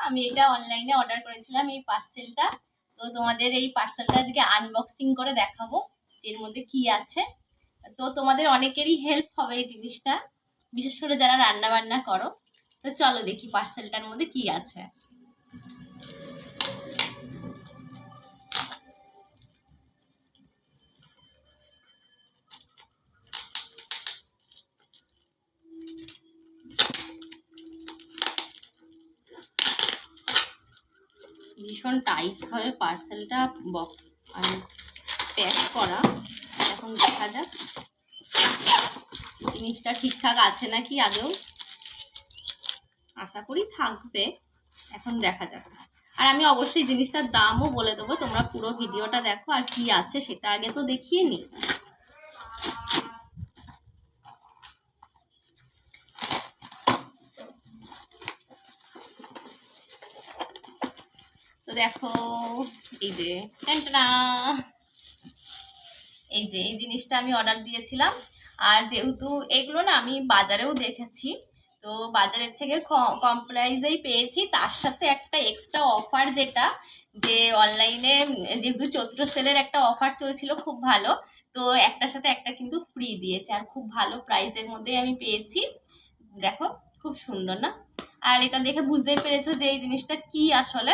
আমি এটা অনলাইনে অর্ডার করেছিলাম এই পার্সেলটা। তো তোমাদের এই পার্সেলটা আজকে আনবক্সিং করে দেখাবো যে এর মধ্যে কি আছে। তো তোমাদের অনেকেরই হেল্প হবে এই জিনিসটা, বিশেষ করে যারা রান্না বান্না করো। তো চলো দেখি পার্সেলটার মধ্যে কি আছে। ভীষণ টাইট ভাবে পার্সেলটা বক্স প্যাক করা। এখন দেখা যাক জিনিসটা ঠিকঠাক আছে নাকি আদৌ। আশা করি থাকবে, এখন দেখা যাক। আর আমি অবশ্যই জিনিসটার দামও বলে দেবো, তোমরা পুরো ভিডিওটা দেখো। আর কি আছে সেটা আগে তো দেখিয়ে নি। তো দেখো এই যে এই যে এই জিনিসটা আমি অর্ডার দিয়েছিলাম। আর যেহেতু এগুলো না আমি বাজারেও দেখেছি, তো বাজারের থেকে কম প্রাইসেই পেয়েছি। তার সাথে একটা এক্সট্রা অফার, যেটা যে অনলাইনে যেহেতু চৈত্র সেলের একটা অফার চলছিল খুব ভালো, তো একটার সাথে একটা কিন্তু ফ্রি দিয়েছে। আর খুব ভালো প্রাইসের মধ্যেই আমি পেয়েছি। দেখো খুব সুন্দর না? আর এটা দেখে বুঝতেই পেরেছো যে এই জিনিসটা কি আসলে।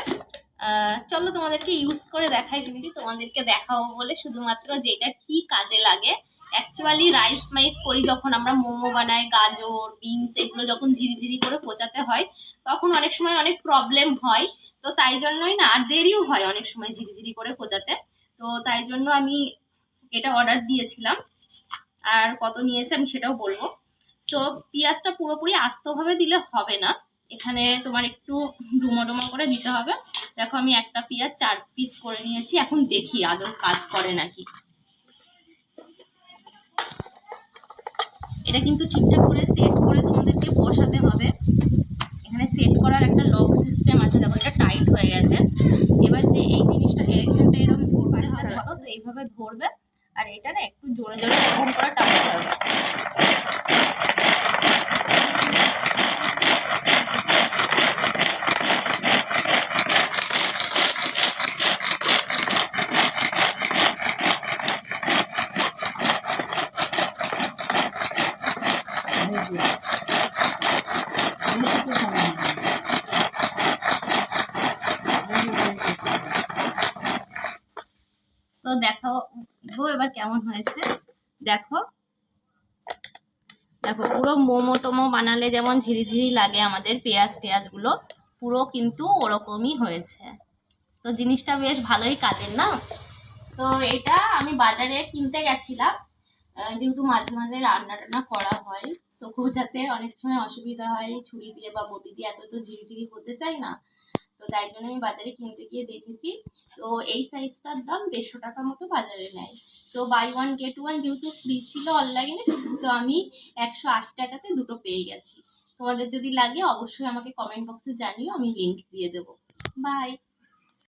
চলো তোমাদেরকে ইউজ করে দেখাই জিনিস। তোমাদেরকে দেখাবো বলে শুধুমাত্র যে এটা কি কাজে লাগে। অ্যাকচুয়ালি রাইস মাইস করি যখন আমরা, মোমো বানাই, গাজর বিনস এগুলো যখন ঝিরিঝিরি করে কোচাতে হয় তখন অনেক সময় অনেক প্রবলেম হয়। তো তাই জন্যই না, আর দেরিও হয় অনেক সময় ঝিরিঝিরি করে কোচাতে। তো তাই জন্য আমি এটা অর্ডার দিয়েছিলাম। আর কত নিয়েছে আমি সেটাও বলবো। তো পেঁয়াজটা পুরোপুরি আস্তভাবে দিলে হবে না, এখানে তোমার একটু ডুমো ডুমো করে দিতে হবে। দেখো আমি একটা পেঁয়াজ 4 পিস করে নিয়েছি। এখন দেখি আদৌ কাজ করে নাকি। এটা কিন্তু ঠিকঠাক করে সেট করে তোমাদেরকে বসাতে হবে। এখানে সেট করার একটা লক সিস্টেম আছে। দেখো এটা টাইট হয়ে গেছে। এবার যে এই জিনিসটা এইখানটা এরকম ধরতে হবে, তো এইভাবে ধরবে। আর এটা না একটু জোরে জোরে এরকম করে টানতে হবে। তো দেখো এবার কেমন হয়েছে। দেখো দেখো পুরো মোমো টোমো বানালে যেমন ঝিরিঝিরি লাগে আমাদের পেঁয়াজ গুলো, পুরো কিন্তু ওরকমই হয়েছে। তো জিনিসটা বেশ ভালোই কাজের না? তো এটা আমি বাজারে কিনতে গেছিলাম, যেহেতু মাঝে মাঝে রান্না টান্না করা হয়, তো খোঁজাতে অনেক সময় অসুবিধা হয়, ছুরি দিয়ে বা বটি দিয়ে এত তো ঝিরিঝিরি হতে চাই না। তো তাই জন্য আমি বাজারে কিনতে গিয়ে দেখেছি। তো এই সাইজটার দাম 150 টাকা মতো বাজারে নেয়। তো বাই ওয়ান গেট ওয়ান যেহেতু ফ্রি ছিল অনলাইনে, তো আমি 180 টাকাতে দুটো পেয়ে গেছি। তোমাদের যদি লাগে অবশ্যই আমাকে কমেন্ট বক্সে জানিও, আমি লিংক দিয়ে দেবো। বাই।